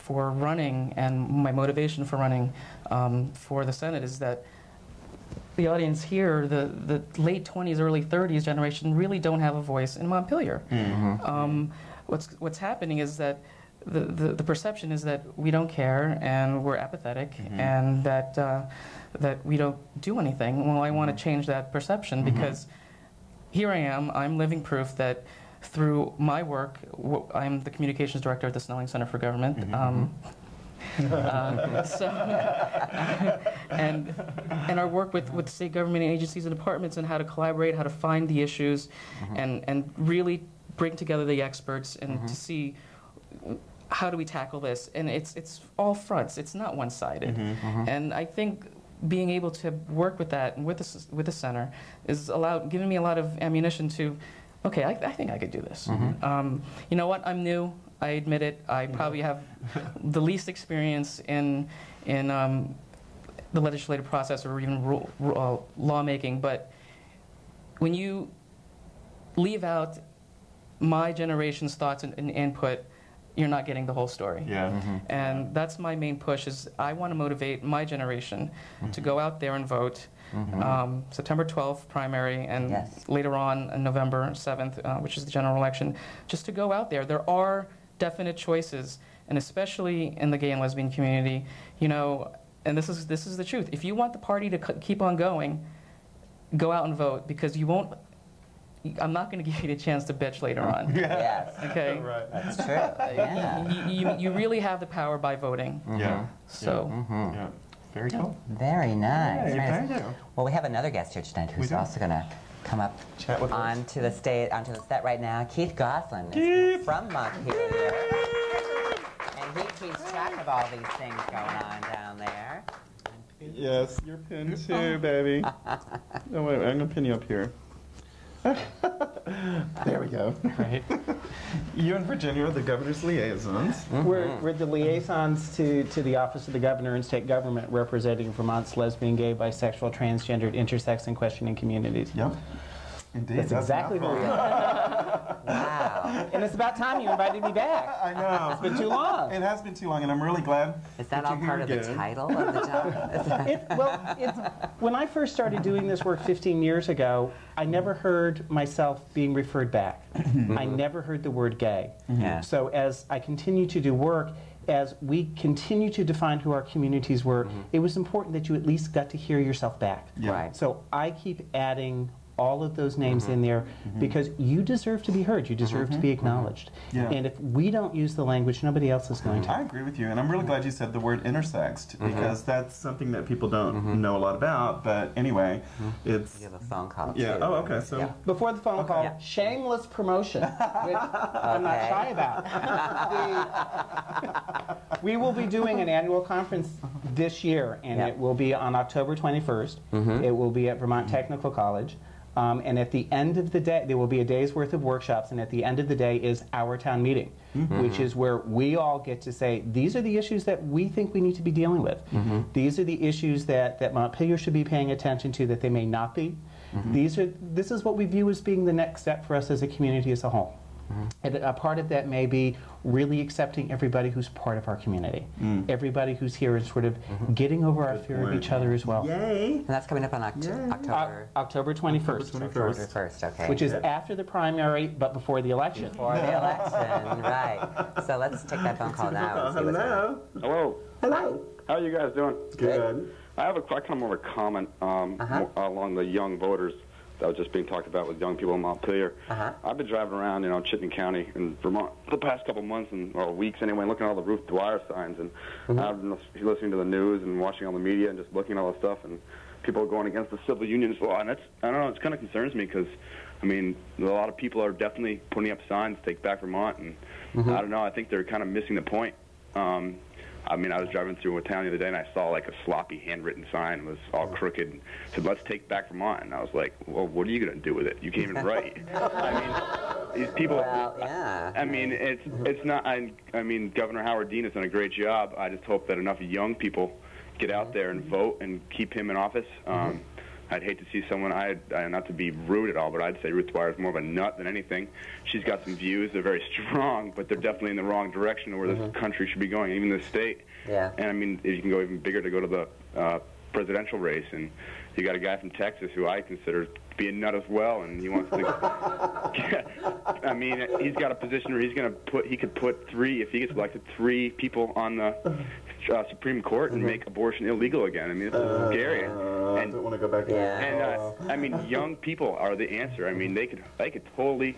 running, and my motivation for running for the Senate, is that the audience here, the late 20s, early 30s generation, really don't have a voice in Montpelier. What's happening is that the perception is that we don't care and we're apathetic, and that we don't do anything. Well, I want to change that perception, because here I am. I'm living proof that through my work, I'm the communications director at the Snelling Center for Government. And our work with state government agencies and departments, and how to collaborate, how to find the issues, and really bring together the experts, and to see how do we tackle this. And it's all fronts. It's not one-sided. And I think being able to work with that and with the center is giving me a lot of ammunition to, okay, I think I could do this. You know what? I'm new. I admit it. I probably have the least experience in the legislative process, or even lawmaking. But when you leave out my generation's thoughts and input, you're not getting the whole story. And that's my main push. Is I want to motivate my generation to go out there and vote. September 12th primary, and later on November 7th, which is the general election, just to go out there. There are definite choices, and especially in the gay and lesbian community, you know, and this is the truth. If you want the party to keep on going, go out and vote, because you won't. I'm not going to give you the chance to bitch later on. Okay. Right. That's true. You really have the power by voting. So. Yeah. Very cool. Very nice. Thank you. Well, we have another guest here tonight who's also going to come up onto the set right now. Keith Goslant is from Montpelier. And he keeps track of all these things going on down there. Yes, your pin too, baby. Oh, wait, I'm going to pin you up here. There we go. Right. You and Virginia are the governor's liaisons. We're the liaisons to the Office of the Governor and State Government, representing Vermont's lesbian, gay, bisexual, transgendered, intersex, and questioning communities. Yep. Indeed. That's exactly who we are. Wow. And it's about time you invited me back. I know. It's been too long. It has been too long, and I'm really glad. Is that all part of the title of the job? When I first started doing this work 15 years ago, I never heard myself being referred back. I never heard the word gay. Yeah. So as I continue to do work, as we continue to define who our communities were, it was important that you at least got to hear yourself back. Yeah. Right. So I keep adding all of those names in there because you deserve to be heard. You deserve to be acknowledged. Yeah. And if we don't use the language, nobody else is going to. I agree with you, and I'm really glad you said the word intersexed because that's something that people don't know a lot about. But anyway, it's You have a phone call. yeah. Too. Oh, okay. So Yeah. Before the phone call, Yeah. shameless promotion, which I'm not Okay. shy about. We will be doing an annual conference this year, and Yeah. it will be on October 21st. It will be at Vermont Technical College. And at the end of the day, there will be a day's worth of workshops, and at the end of the day is our town meeting, which is where we all get to say, these are the issues that we think we need to be dealing with. These are the issues that Montpelier should be paying attention to that they may not be. This is what we view as being the next step for us as a community as a whole. And a part of that may be really accepting everybody who's part of our community. Everybody who's here and sort of getting over our fear of each other as well. yay. And that's coming up on October October 21st. 21st, okay. Which is after the primary, but but before the election. For the election, right. So let's take that phone call now. And see what's going on. Hello. Hello. How are you guys doing? Good. I have kind of more of a comment along the young voters that was just being talked about with young people in Montpelier. I've been driving around, Chittenden County in Vermont the past couple months or weeks anyway, looking at all the Ruth Dwyer signs, and I've been listening to the news and watching all the media and just looking at all the stuff, and people are going against the civil unions law, and I don't know, it kind of concerns me because, I mean, a lot of people are definitely putting up signs, Take Back Vermont, and I don't know, I think they're kind of missing the point. I mean, I was driving through a town the other day, and I saw, like, a sloppy handwritten sign. It was all crooked. And said, let's take back Vermont. And I was like, well, what are you going to do with it? You can't even write. I mean, these people... Well, yeah. I mean, it's not... I mean, Governor Howard Dean has done a great job. I just hope that enough young people get out there and vote and keep him in office. I'd hate to see someone, not to be rude at all, but I'd say Ruth Dwyer is more of a nut than anything. She's got some views, they're very strong, but they're definitely in the wrong direction of where this country should be going, even the state. Yeah. And I mean, you can go even bigger to go to the presidential race, and you got a guy from Texas who I consider to be a nut as well, and he wants to, I mean, he's got a position where he could put three, if he gets elected, 3 people on the Supreme Court and make abortion illegal again. I mean, this is scary. I don't want to go back there. And I mean, young people are the answer. I mean, they could totally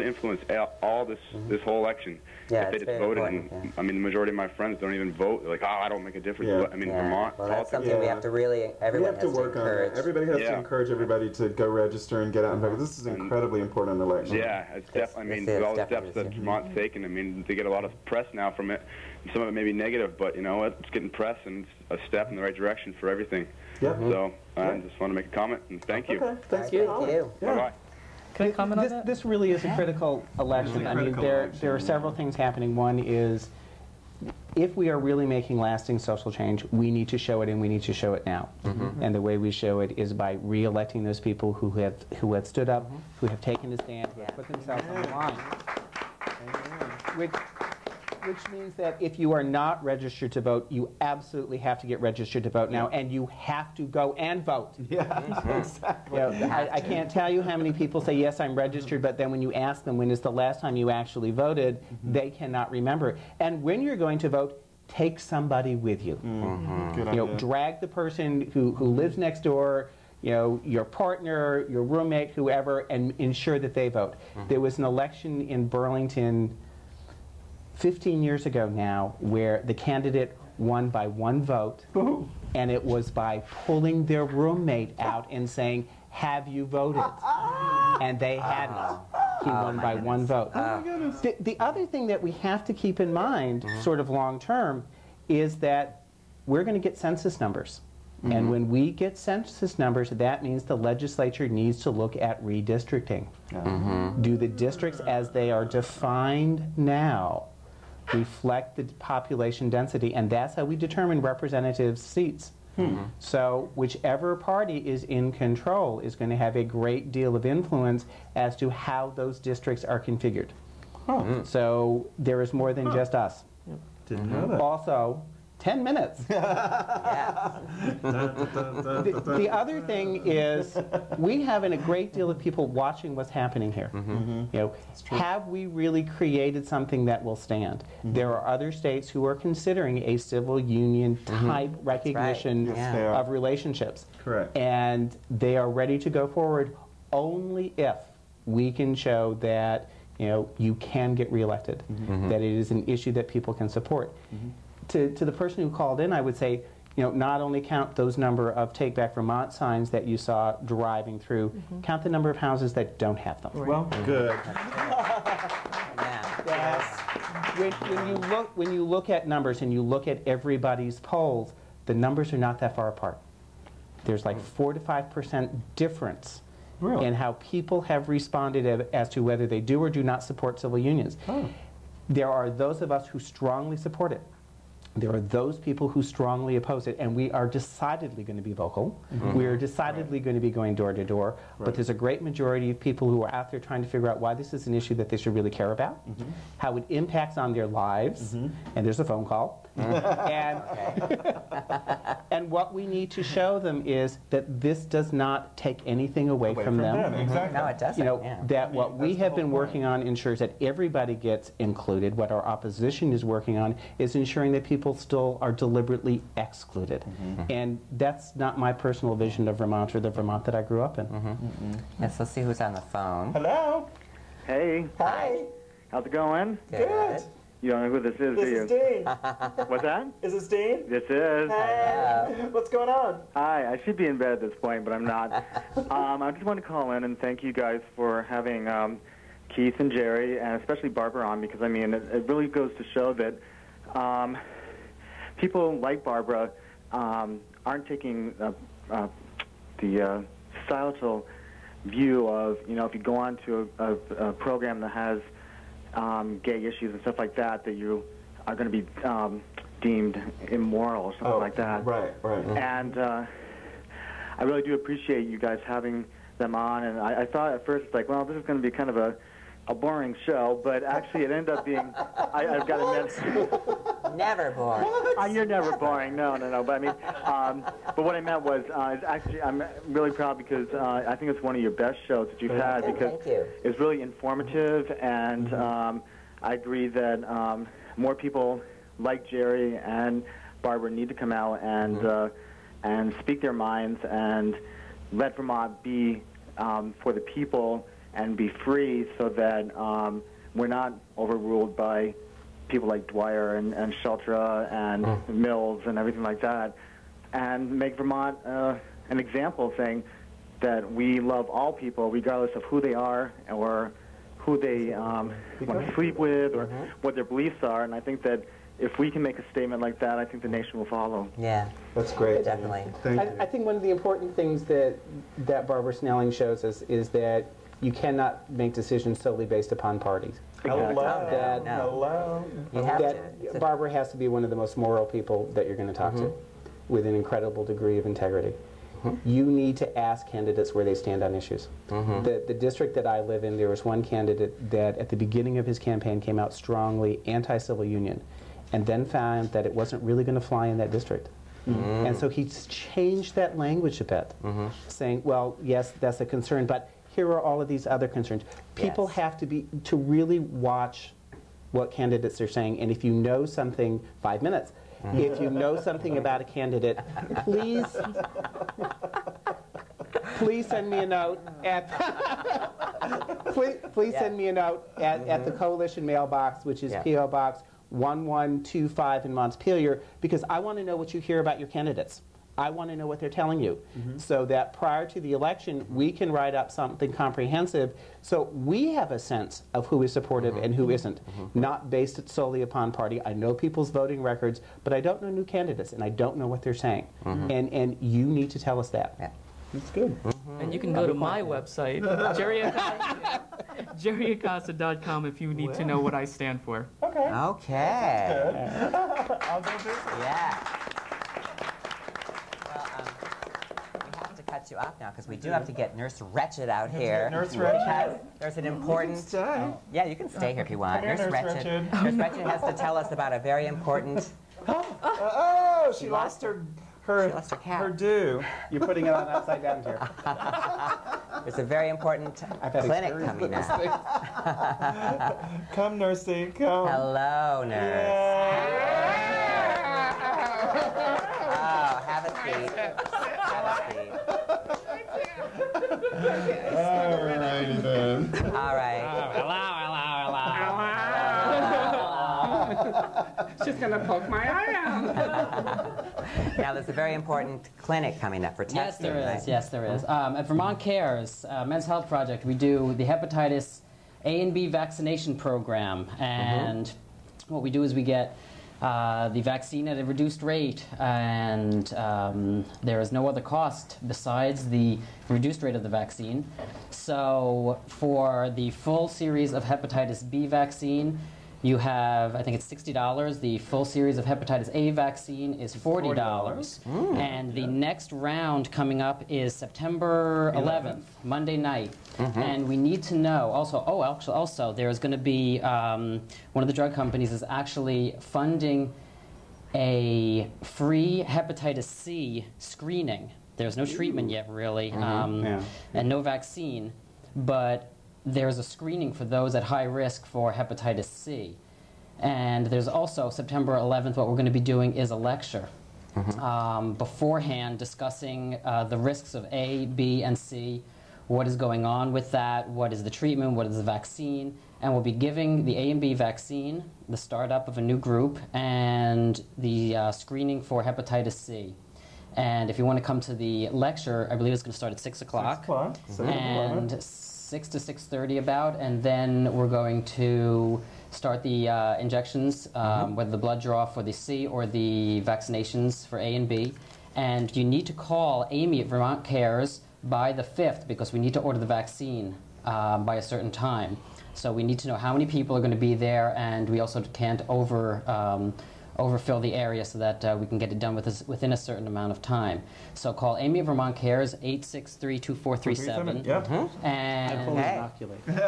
influence all this whole election if they just voted. And I mean, the majority of my friends don't even vote. They're like, I don't make a difference. I mean, Vermont. Well, that's something we have to really. Everyone has to work on encourage. that. Everybody has to encourage everybody to go register and get out and vote. This is an incredibly important election. Yeah, it's definitely. I mean, with all the steps that Vermont's taken, I mean, they get a lot of press now from it. And some of it may be negative, but you know what? It's getting press, and it's a step in the right direction for everything. Yeah. So I just want to make a comment, and thank you. Okay, thank you. Bye-bye. Can I comment on that? This really is a critical election. I mean, there are several things happening. One is, if we are really making lasting social change, we need to show it, and we need to show it now. And the way we show it is by re-electing those people who have stood up, who have taken a stand, who have put themselves on the line. Which means that if you are not registered to vote, you absolutely have to get registered to vote now, and you have to go and vote. Yeah, exactly. You know, I can't tell you how many people say, yes, I'm registered, but then when you ask them when is the last time you actually voted, they cannot remember. And when you're going to vote, take somebody with you. Good idea. Drag the person who lives next door, your partner, your roommate, whoever, and ensure that they vote. There was an election in Burlington 15 years ago now where the candidate won by 1 vote, and it was by pulling their roommate out and saying, have you voted? And they hadn't. He won by 1 vote. The other thing that we have to keep in mind, sort of long term, is that we're going to get census numbers. And when we get census numbers, that means the legislature needs to look at redistricting. Do the districts as they are defined now reflect the population density? And that's how we determine representative seats. So whichever party is in control is going to have a great deal of influence as to how those districts are configured. So there is more than just us. Didn't know that. Also, 10 minutes. The other thing is we have a great deal of people watching what's happening here. You know, have we really created something that will stand? There are other states who are considering a civil union type recognition of relationships. Correct. And they are ready to go forward only if we can show that you can get reelected, that it is an issue that people can support. To the person who called in, I would say, not only count those number of Take Back Vermont signs that you saw driving through, count the number of houses that don't have them. Well, good. When you look at numbers and you look at everybody's polls, the numbers are not that far apart. There's like 4 to 5% difference in how people have responded as to whether they do or do not support civil unions. There are those of us who strongly support it. There are those people who strongly oppose it, and we are decidedly going to be vocal. We are decidedly going to be going door to door, but there's a great majority of people who are out there trying to figure out why this is an issue that they should really care about, how it impacts on their lives, and there's a phone call. And what we need to show them is that this does not take anything away from them. Exactly. No, it doesn't. That what we have been working on ensures that everybody gets included. What our opposition is working on is ensuring that people still are deliberately excluded. And that's not my personal vision of Vermont or the Vermont that I grew up in. Yes, let's see who's on the phone. Hello. Hey. Hi. How's it going? Good. You don't know who this is, do you? This is Dean. What's that? Is this Dean? This is. Hey. What's going on? Hi. I should be in bed at this point, but I'm not. I just want to call in and thank you guys for having Keith and Jerry, and especially Barbara on, because, I mean, it really goes to show that people like Barbara aren't taking the societal view of, if you go on to a program that has gay issues and stuff like that, that you are going to be deemed immoral or something like that. Right. And I really do appreciate you guys having them on. And I thought at first, like, well, this is going to be kind of a boring show, but actually it ended up being, I've got to admit. Never boring. You're never boring. No. But I mean, but what I meant was, actually, I'm really proud because I think it's one of your best shows that you've had, because it's really informative, and I agree that more people like Jerry and Barbara need to come out and speak their minds and let Vermont be for the people and be free, so that we're not overruled by people like Dwyer and Sheltra and Mills and everything like that, and make Vermont an example, saying that we love all people regardless of who they are or who they want to sleep with or what their beliefs are. And I think that if we can make a statement like that, I think the nation will follow. Yeah. That's great. Definitely. I think one of the important things that Barbara Snelling shows us is that you cannot make decisions solely based upon parties. Hello. Barbara has to be one of the most moral people that you're going to talk to, with an incredible degree of integrity. You need to ask candidates where they stand on issues. The district that I live in, there was one candidate that at the beginning of his campaign came out strongly anti-civil union, and then found that it wasn't really going to fly in that district. And so he's changed that language a bit, saying, well, yes, that's a concern, but here are all of these other concerns. People have to really watch what candidates are saying, and if you know something, 5 minutes, if you know something about a candidate, please send me a note at please send me a note at the Coalition mailbox, which is P.O. Box 1125 in Montpelier, because I want to know what you hear about your candidates. I want to know what they're telling you, so that prior to the election, we can write up something comprehensive, so we have a sense of who is supportive and who isn't, not based solely upon party. I know people's voting records, but I don't know new candidates, and I don't know what they're saying. And you need to tell us that. That's good. And you can go to my website, JerryAcosta.com, if you need to know what I stand for. Okay. I'll go visit. Yeah. you off now because we do have to get Nurse Wretched out here. Nurse Wretched. There's an important... Yeah, you can stay here if you want. Nurse Wretched. Nurse Wretched has to tell us about a very important... Oh, she lost her cat. Her due. You're putting it on upside down here. There's a very important clinic coming up. Come, Nursey, come. Hello, nurse. Oh, have a seat. Have a seat. All righty then. All right. Hello. She's going to poke my eye out. Now, there's a very important clinic coming up for testing. Yes, there is. Right? Yes, there is. At Vermont Cares, Men's Health Project, we do the hepatitis A and B vaccination program. And what we do is we get the vaccine at a reduced rate, and there is no other cost besides the reduced rate of the vaccine. So for the full series of hepatitis B vaccine, you have, I think it's $60. The full series of hepatitis A vaccine is $40. And the next round coming up is September 11th, Monday night. And we need to know, also there's going to be, one of the drug companies is actually funding a free hepatitis C screening. There's no treatment yet, really, and no vaccine, but there's a screening for those at high risk for hepatitis C. And there's also, September 11th, what we're going to be doing is a lecture beforehand discussing the risks of A, B, and C, what is going on with that, what is the treatment, what is the vaccine, and we'll be giving the A and B vaccine, the startup of a new group, and the screening for hepatitis C. And if you want to come to the lecture, I believe it's going to start at 6 o'clock. 6 o'clock. And 6 to 6:30 about, and then we're going to start the injections, whether the blood draw for the C or the vaccinations for A and B. And you need to call Amy at Vermont Cares by the 5th because we need to order the vaccine by a certain time. So we need to know how many people are going to be there, and we also can't overfill the area so that we can get it done within a certain amount of time. So call Amy at Vermont Cares, 863-2437. Yep. And I'm fully inoculated.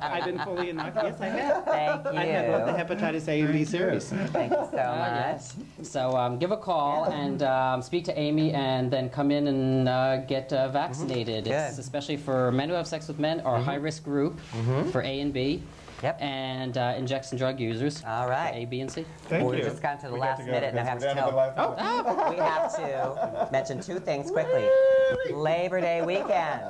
I've been fully inoculated. Yes, I have. Thank you. I had both the hepatitis A and B series. Thank you so much. So give a call and speak to Amy, and then come in and get vaccinated. It's especially for men who have sex with men, or a high-risk group for A and B. Yep. And injection drug users. All right. A, B, and C. We've just gotten to the last minute, and I have to tell. We have to mention two things quickly. Labor Day weekend.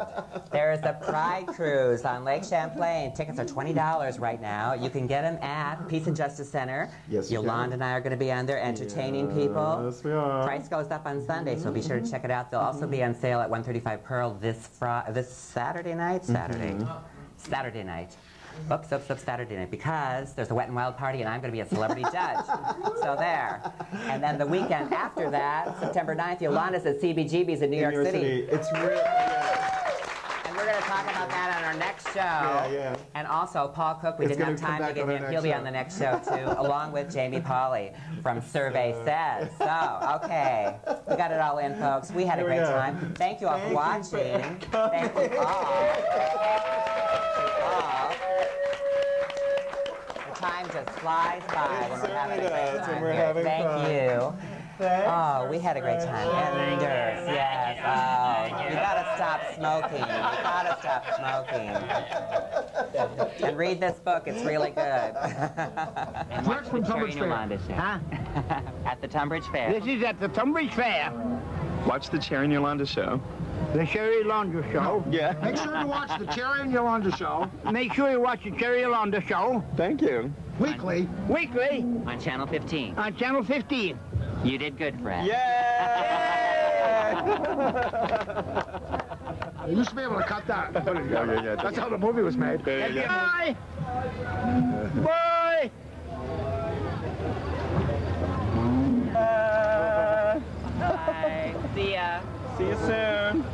There's a Pride Cruise on Lake Champlain. Tickets are $20 right now. You can get them at Peace and Justice Center. Yes, Yolanda and I are going to be on there entertaining people. Yes, we are. Price goes up on Sunday, so be sure to check it out. They'll also be on sale at 135 Pearl this Saturday night. Saturday night. Oops, Saturday night, because there's a Wet n Wild party and I'm going to be a celebrity judge. So there. And then the weekend after that, September 9th, Yolanda's at CBGB's in New York City. It's really And we're going to talk about that on our next show. Yeah. And also, Paul Cook, we didn't have time to get him. He'll be on the next show, too, along with Jamie Pauley from Survey Says. So, okay. We got it all in, folks. We had a great time. Thank you all for watching. Thank you all. Time just flies by when we're having a great time here. Thank you. Oh, we had a great time. Enders, yes. Oh, you gotta stop smoking. You gotta stop smoking. And read this book. It's really good. And watch the Cherie and Yolanda show. Huh? At the Tunbridge Fair. This is at the Tunbridge Fair. Watch the Cherie and Yolanda show. The Cherie Yolanda show. Yeah. Make sure to watch the Cherie and Yolanda show. Make sure you watch the Cherie Yolanda show. Thank you. Weekly. Weekly. On Channel 15. On Channel 15. You did good, Fred. Yay! You used to be able to cut that. Yeah. That's how the movie was made. Bye. Bye. Bye. See ya. See you soon.